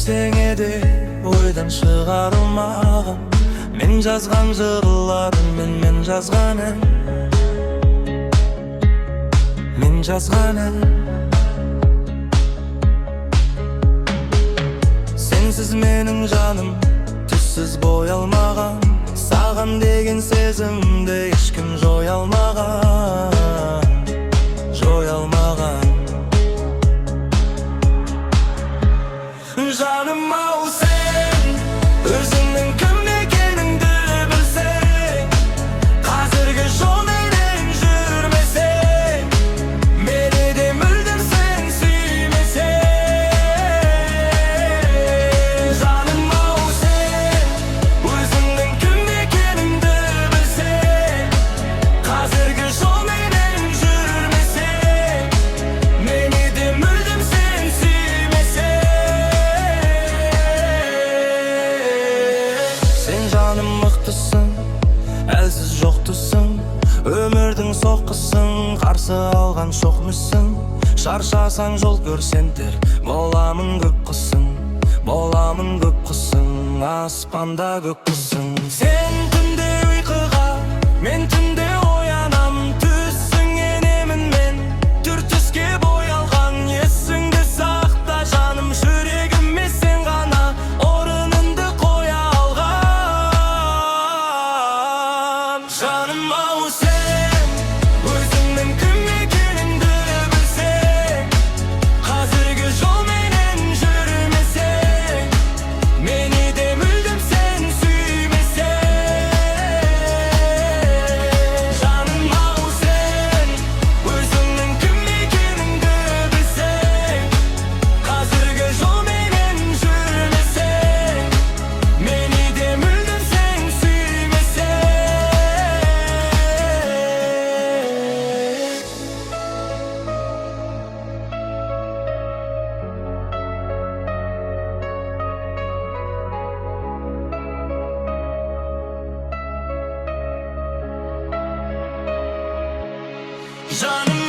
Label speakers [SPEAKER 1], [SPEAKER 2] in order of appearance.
[SPEAKER 1] Ештеңе де ойдан шығарылмаған, мен жазған жырларым, мен жазған ән, мен жазған ән. Сенсіз менің жаным түссіз боялмаған, саған деген сезімді ешкім жоя алмаған, жоя алмаған. Жаным ау, сен өзіңнің кім екеніңді білсең, қазіргі жолменен жүрмесең, мені де мүлдем сен сүймесең. Жаным ау, сен өзіңнің кім екеніңді білсең, қазіргі жолменен жүрмесең, мені де мүлдем сен сүймесең. Сен жаным мықтысың, әлсіз жоқтысың, өмірдің соққысын қарсы алған шоқмысың. Шаршасаң жол көрсеңдер, боламын көк құсың, боламын көк құсың, аспанда көк құсың. Сен түнде ұйқыға, мен түнде оянам, түссің енемін мен, түр түске боялған. Есіңді сақта жаным, жүрегіме сен ғана орыныңды қоя алған. Жаным ау, сен өзіңнің кім екеніңді білсең, қазіргі жолменен жүрмесең, мені де мүлдем сен сүймесең. Жаным ау, сен өзіңнің кім екеніңді білсең, қазіргі жолменен жүрмесең, мені де мүлдем сен сүймесең. Жаным